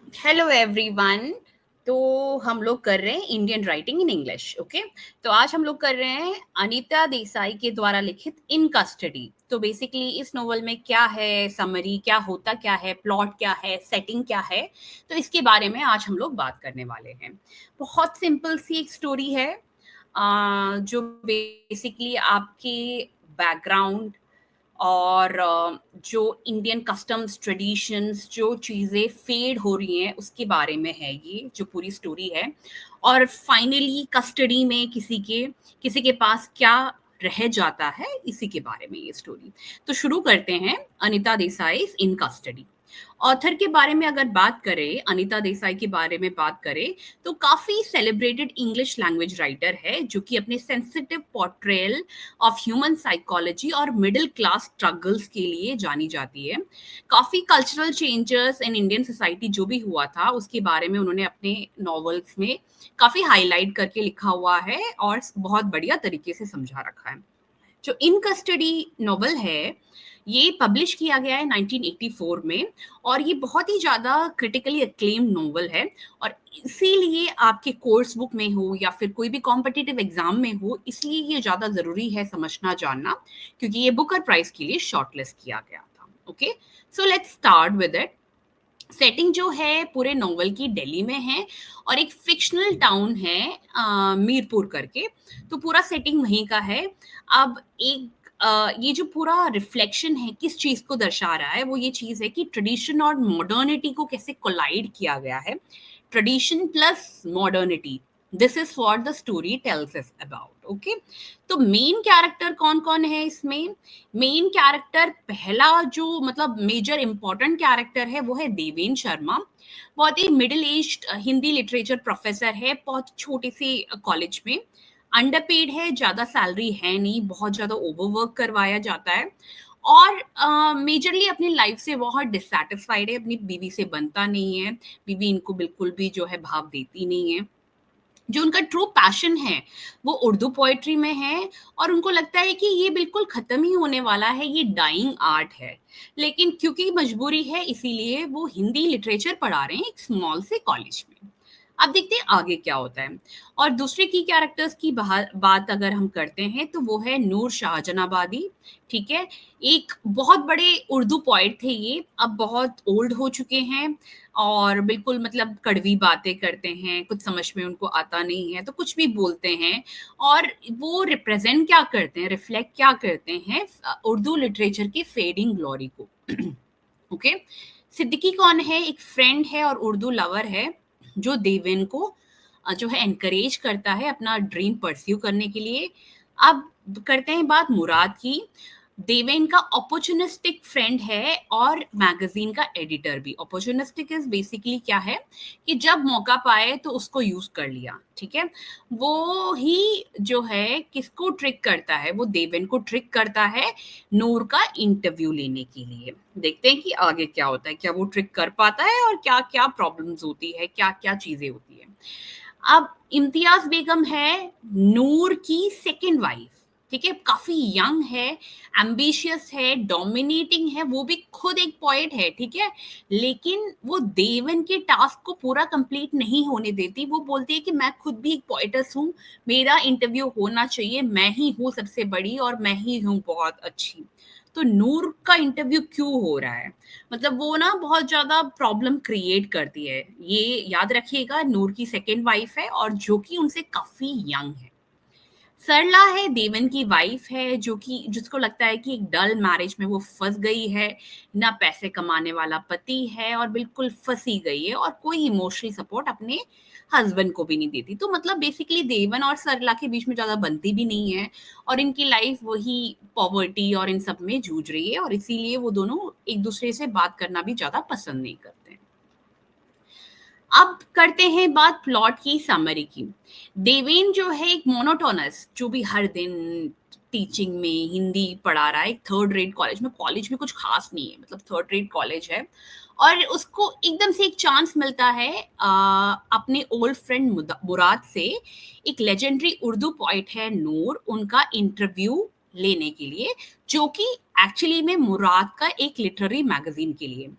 Hello everyone. तो हम लोग कर रहे हैं Indian writing in English. Okay, तो आज हम लोग कर रहे हैं अनीता देसाई के द्वारा लिखित इन कस्टडी। तो बेसिकली इस नोवेल में क्या है, समरी क्या होता, क्या है प्लॉट, क्या है सेटिंग, क्या है, तो इसके बारे में आज हम लोग बात करने वाले हैं। बहुत सिंपल सी एक स्टोरी है, जो बेसिकली आपके बैकग्राउंड और जो इंडियन कस्टम्स ट्रेडिशंस, जो चीज़ें फेड हो रही हैं उसके बारे में है ये जो पूरी स्टोरी है। और फाइनली कस्टडी में किसी के पास क्या रह जाता है, इसी के बारे में ये स्टोरी। तो शुरू करते हैं अनीता देसाई इन कस्टडी। ऑथर के बारे में अगर बात करें, अनीता देसाई के बारे में बात करें, तो काफ़ी सेलिब्रेटेड इंग्लिश लैंग्वेज राइटर है जो कि अपने sensitive portrayal of human psychology और मिडिल क्लास स्ट्रगल्स के लिए जानी जाती है। काफ़ी cultural changes in Indian society जो भी हुआ था उसके बारे में उन्होंने अपने नॉवेल्स में काफ़ी हाईलाइट करके लिखा हुआ है और बहुत बढ़िया तरीके से समझा रखा है। जो इन कस्टडी नॉवल है, ये पब्लिश किया गया है 1984 में और ये बहुत ही ज़्यादा क्रिटिकली अक्लेम्ड नॉवल है। और इसीलिए आपके कोर्स बुक में हो या फिर कोई भी कॉम्पिटिटिव एग्जाम में हो, इसलिए ये ज़्यादा ज़रूरी है समझना जानना, क्योंकि ये बुकर प्राइज के लिए शॉर्टलिस्ट किया गया था। Okay, so let's start with it. Setting जो है पूरे नॉवल की दिल्ली में है और एक फिक्शनल टाउन है मीरपुर करके। तो पूरा सेटिंग वहीं का है। अब ये जो पूरा रिफ्लेक्शन है किस चीज को दर्शा रहा है, वो ये चीज है कि ट्रेडिशन और मॉडर्निटी को कैसे कोलाइड किया गया है। Tradition plus modernity, this is what the story tells us about. Okay, तो मेन कैरेक्टर कौन कौन है इसमें? मेन कैरेक्टर, पहला जो मतलब मेजर इंपॉर्टेंट कैरेक्टर है वो है देवेन शर्मा। बहुत ही middle aged Hindi literature professor है, बहुत छोटे से कॉलेज में। अंडरपेड है, ज्यादा सैलरी है नहीं, बहुत ज्यादा ओवरवर्क करवाया जाता है और मेजरली अपनी लाइफ से बहुत डिससेटिस्फाइड है। अपनी बीवी से बनता नहीं है, बीवी इनको बिल्कुल भी जो है भाव देती नहीं है। जो उनका ट्रू पैशन है वो उर्दू पोएट्री में है और उनको लगता है कि ये बिल्कुल खत्म ही होने वाला है, ये डाइंग आर्ट है। लेकिन क्योंकि मजबूरी है इसीलिए वो हिंदी लिटरेचर पढ़ा रहे हैं एक स्मॉल से कॉलेज में। अब देखते हैं आगे क्या होता है। और दूसरे की कैरेक्टर्स की बात अगर हम करते हैं तो वो है नूर शाहजनाबादी। ठीक है, एक बहुत बड़े उर्दू पोइट थे, ये अब बहुत ओल्ड हो चुके हैं और बिल्कुल मतलब कड़वी बातें करते हैं, कुछ समझ में उनको आता नहीं है तो कुछ भी बोलते हैं। और वो रिप्रेजेंट क्या करते हैं, रिफ्लेक्ट क्या करते हैं उर्दू लिटरेचर की फेडिंग ग्लोरी को। ओके, सिद्दीकी कौन है? एक फ्रेंड है और उर्दू लवर है जो देवेन को जो है एनकरेज करता है अपना ड्रीम परस्यू करने के लिए। अब करते हैं बात मुराद की। देवेन का अपॉर्चुनिस्टिक फ्रेंड है और मैगजीन का एडिटर भी। अपॉर्चुनिस्टिक इज बेसिकली क्या है कि जब मौका पाए तो उसको यूज कर लिया। ठीक है, वो ही जो है किसको ट्रिक करता है, वो देवेन को ट्रिक करता है नूर का इंटरव्यू लेने के लिए। देखते हैं कि आगे क्या होता है, क्या वो ट्रिक कर पाता है और क्या क्या प्रॉब्लम्स होती है, क्या क्या चीजें होती है। अब इम्तियाज बेगम है नूर की सेकंड वाइफ। ठीक है, काफी यंग है, एम्बिशियस है, डोमिनेटिंग है, वो भी खुद एक पॉइंट है। ठीक है, लेकिन वो देवन के टास्क को पूरा कंप्लीट नहीं होने देती। वो बोलती है कि मैं खुद भी एक पोइटस हूँ, मेरा इंटरव्यू होना चाहिए, मैं ही हूँ सबसे बड़ी और मैं ही हूँ बहुत अच्छी। तो नूर का इंटरव्यू क्यों हो रहा है, मतलब वो ना बहुत ज्यादा प्रॉब्लम क्रिएट करती है। ये याद रखिएगा, नूर की सेकेंड वाइफ है और जो कि उनसे काफी यंग है। सरला है देवन की वाइफ है, जो कि जिसको लगता है कि एक डल मैरिज में वो फंस गई है, ना पैसे कमाने वाला पति है और बिल्कुल फंसी गई है और कोई इमोशनल सपोर्ट अपने हस्बैंड को भी नहीं देती। तो मतलब बेसिकली देवन और सरला के बीच में ज्यादा बनती भी नहीं है और इनकी लाइफ वही पॉवर्टी और इन सब में जूझ रही है और इसीलिए वो दोनों एक दूसरे से बात करना भी ज्यादा पसंद नहीं करते हैं। अब करते हैं बात प्लॉट की समरी की। देवेन जो है एक मोनोटोनस, जो भी हर दिन टीचिंग में हिंदी पढ़ा रहा है, एक थर्ड रेट कॉलेज में कुछ खास नहीं है, मतलब थर्ड रेट कॉलेज है। और उसको एकदम से एक चांस मिलता है अपने ओल्ड फ्रेंड मुराद से। एक लेजेंडरी उर्दू पोइट है नूर, उनका इंटरव्यू लेने के लिए, जो कि एक्चुअली में मुराद का एक लिटरेरी मैगजीन के लिए।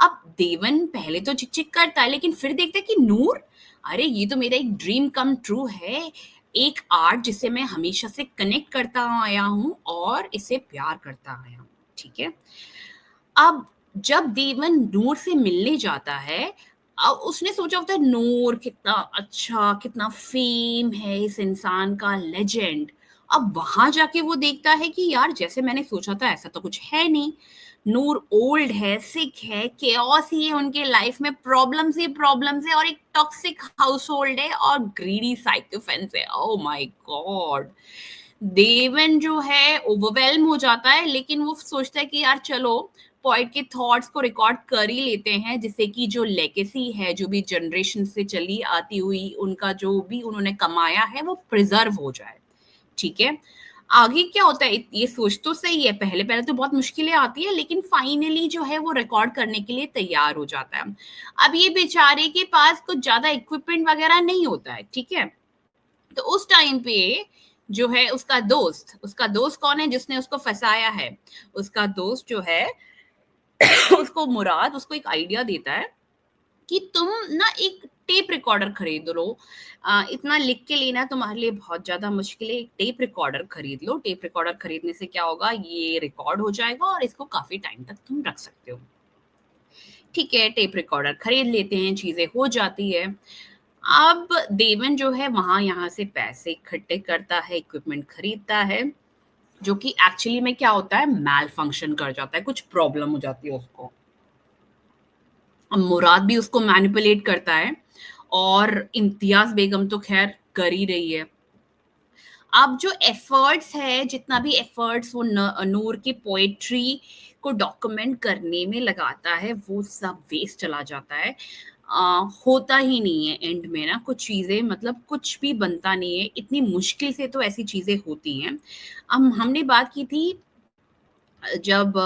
अब देवन पहले तो चिक-चिक करता है, लेकिन फिर देखता है कि नूर, अरे ये तो मेरा एक ड्रीम कम ट्रू है, एक आर्ट जिसे मैं हमेशा से कनेक्ट करता आया हूँ और इसे प्यार करता आया हूँ, ठीक है? अब जब देवन नूर से मिलने जाता है, अब उसने सोचा होता है नूर कितना अच्छा, कितना फेम है इस इंसान का, लेजेंड। अब वहां जाके वो देखता है कि यार जैसे मैंने सोचा था ऐसा तो कुछ है नहीं। नूर ओल्ड है, सिक है, केओस ही है उनके लाइफ में, प्रॉब्लम्स ही प्रॉब्लम्स है, और एक टॉक्सिक हाउस होल्ड है, और ग्रीडी साइकोफेंस है। Oh my God! देवन जो है ओवरवेल्म हो जाता है, लेकिन वो सोचता है कि यार चलो पोएट के थॉट्स को रिकॉर्ड कर ही लेते हैं, जिससे कि जो लेगेसी है, जो भी जनरेशन से चली आती हुई उनका जो भी उन्होंने कमाया है वो प्रिजर्व हो जाए, ठीक है? आगे क्या होता है, ये सोच तो सही है, पहले-पहले तो बहुत मुश्किलें आती है, लेकिन फाइनली जो है वो रिकॉर्ड करने के लिए तैयार हो जाता है। अब ये बेचारे के पास कुछ ज़्यादा इक्विपमेंट वगैरह नहीं होता है, ठीक है? तो उस टाइम पे जो है उसका दोस्त कौन है जिसने उसको फँसाया है? उसका दोस्त जो है उसको मुराद उसको एक आइडिया देता है कि तुम ना एक टेप रिकॉर्डर खरीद लो। इतना लिख के लेना तुम्हारे लिए बहुत ज़्यादा मुश्किल है, एक टेप रिकॉर्डर खरीद लो। टेप रिकॉर्डर खरीदने से क्या होगा, ये रिकॉर्ड हो जाएगा और इसको काफ़ी टाइम तक तुम रख सकते हो। ठीक है, टेप रिकॉर्डर खरीद लेते हैं, चीज़ें हो जाती है। अब देवन जो है वहाँ यहाँ से पैसे इकट्ठे करता है, इक्विपमेंट खरीदता है, जो कि एक्चुअली में क्या होता है, मैल फंक्शन कर जाता है, कुछ प्रॉब्लम हो जाती है उसको। अब मुराद भी उसको मैनिपुलेट करता है, और इम्तियाज़ बेगम तो ख़ैर कर ही रही है। अब जो एफर्ट्स है, जितना भी एफर्ट्स वो नूर की पोएट्री को डॉक्यूमेंट करने में लगाता है, वो सब वेस्ट चला जाता है। होता ही नहीं है एंड में ना कुछ चीज़ें, मतलब कुछ भी बनता नहीं है, इतनी मुश्किल से तो ऐसी चीज़ें होती हैं। हमने बात की थी जब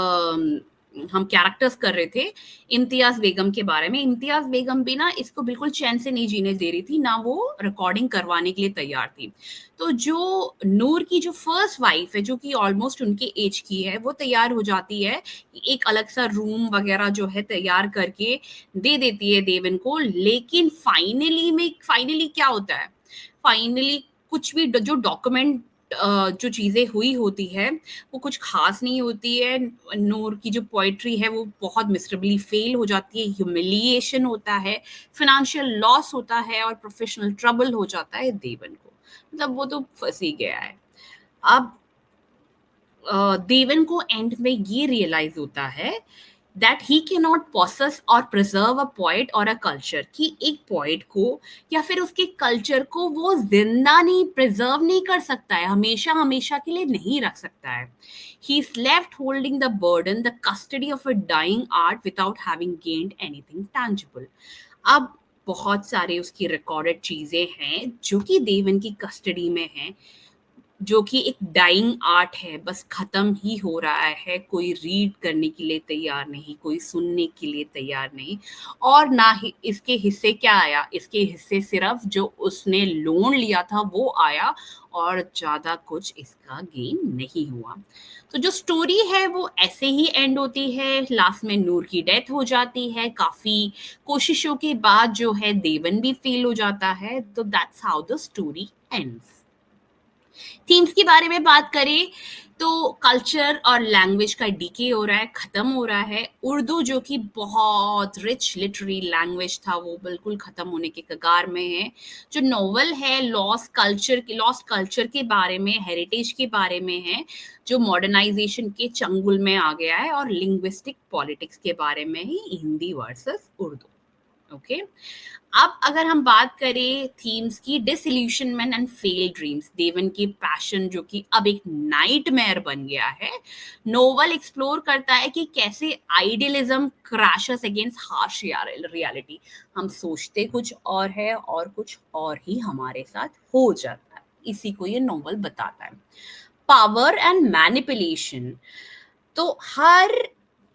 हम कैरेक्टर्स कर रहे थे इम्तियाज़ बेगम के बारे में। इम्तियाज़ बेगम भी ना इसको बिल्कुल चैन से नहीं जीने दे रही थी, ना वो रिकॉर्डिंग करवाने के लिए तैयार थी। तो जो नूर की जो फर्स्ट वाइफ है, जो कि ऑलमोस्ट उनके एज की है, वो तैयार हो जाती है, एक अलग-सा रूम वगैरह जो है तैयार करके दे देती है देवन को। लेकिन फाइनली क्या होता है? फाइनली कुछ भी ड जो डॉक्यूमेंट जो चीज़ें हुई होती है, वो कुछ ख़ास नहीं होती है। नूर की जो पोएट्री है, वो बहुत मिज़रेबली फ़ेल हो जाती है, ह्यूमिलिएशन होता है, फ़ाइनेंशियल लॉस होता है, और प्रोफ़ेशनल ट्रबल हो जाता है देवन को। मतलब वो तो फँस ही गया है। अब देवन को एंड में ये रियलाइज़ होता है that he can not possess or preserve a poet or a culture, कि एक पोएट को या फिर उसके कल्चर को वो जिंदा नहीं, प्रिजर्व नहीं कर सकता है, हमेशा हमेशा के लिए नहीं रख सकता है। He is left holding the burden, the custody of a dying art without having gained anything tangible. अब बहुत सारे उसकी रिकॉर्डेड चीजें हैं जो कि देवन की कस्टडी में हैं, जो कि एक डाइंग आर्ट है, बस खत्म ही हो रहा है, कोई रीड करने के लिए तैयार नहीं, कोई सुनने के लिए तैयार नहीं, और ना ही इसके हिस्से क्या आया, इसके हिस्से सिर्फ जो उसने लोन लिया था वो आया, और ज़्यादा कुछ इसका गेन नहीं हुआ। तो जो स्टोरी है वो ऐसे ही एंड होती है, लास्ट में नूर की डेथ हो जाती है, काफ़ी कोशिशों के बाद जो है देवन भी फेल हो जाता है, तो that's how the story ends. Themes के बारे में बात करें तो कल्चर और लैंग्वेज का डीके हो रहा है, खत्म हो रहा है। उर्दू जो कि बहुत रिच लिटरेरी लैंग्वेज था, वो बिल्कुल खत्म होने के कगार में है। जो नॉवल है लॉस्ट कल्चर के बारे में, हेरिटेज के बारे में है, जो मॉडर्नाइजेशन के चंगुल में आ गया है, और लिंग्विस्टिक पॉलिटिक्स के बारे में ही, हिंदी वर्सेस उर्दू। ओके, अब अगर हम बात करें थीम्स की, डिसइल्यूशनमेंट एंड फेल्ड ड्रीम्स, देवन की पैशन जो कि अब एक नाइटमेयर बन गया है। नोवेल एक्सप्लोर करता है कि कैसे idealism crashes against harsh reality. हम सोचते कुछ और है और कुछ और ही हमारे साथ हो जाता है, इसी को ये नोवेल बताता है। पावर एंड मैनिपुलेशन, तो हर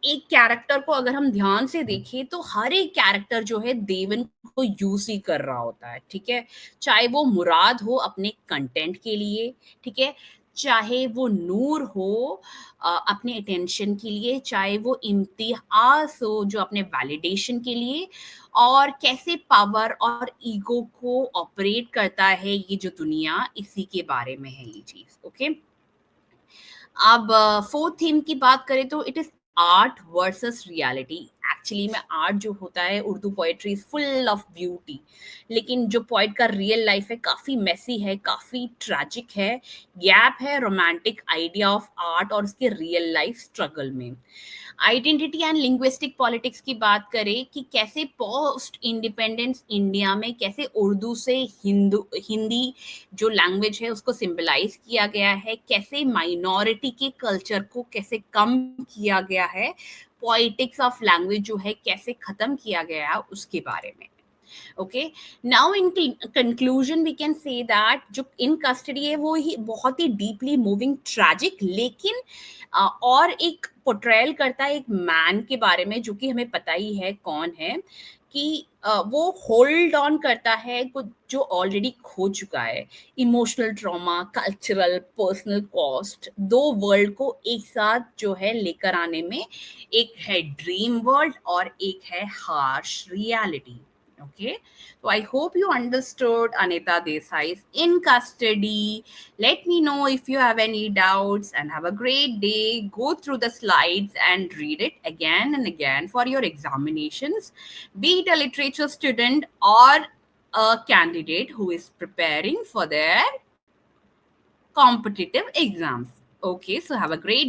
एक कैरेक्टर को अगर हम ध्यान से देखें तो हर एक कैरेक्टर जो है देवन को यूज ही कर रहा होता है, ठीक है? चाहे वो मुराद हो अपने कंटेंट के लिए, ठीक है? चाहे वो नूर हो अपने अटेंशन के लिए, चाहे वो इम्तियाज़ हो जो अपने वैलिडेशन के लिए, और कैसे पावर और ईगो को ऑपरेट करता है ये जो दुनिया, इसी के बारे में है ये चीज़, ओके? अब फोर्थ थीम की बात करें तो it is art versus reality. Actually में आर्ट जो होता है, Urdu poetry is full of beauty, लेकिन जो पोइट का रियल लाइफ है काफी मेसी है, काफी ट्रैजिक है। गैप है रोमांटिक आइडिया ऑफ आर्ट और उसके रियल लाइफ स्ट्रगल में। आइडेंटिटी एंड लिंग्विस्टिक पॉलिटिक्स की बात करें कि कैसे पोस्ट इंडिपेंडेंस इंडिया में कैसे उर्दू से हिंदी जो लैंग्वेज है उसको सिंबलाइज किया गया है, कैसे माइनॉरिटी के कल्चर को कैसे कम किया गया है, पॉलिटिक्स ऑफ लैंग्वेज जो है कैसे खत्म किया गया है उसके बारे में। Okay, now in conclusion we can say that जो इन कस्टडी है वो ही बहुत ही डीपली मूविंग ट्रैजिक, लेकिन और एक पोर्ट्रेयल करता है एक मैन के बारे में जो कि हमें पता ही है कौन है, कि वो होल्ड ऑन करता है कुछ जो ऑलरेडी खो चुका है। Emotional trauma, cultural, personal cost, दो वर्ल्ड को एक साथ जो है लेकर आने में, एक है ड्रीम वर्ल्ड और एक है harsh reality. Okay, so I hope you understood Anita Desai's In Custody. Let me know if you have any doubts, and have a great day. Go through the slides and read it again and again for your examinations, be it a literature student or a candidate who is preparing for their competitive exams. Okay, so have a great day.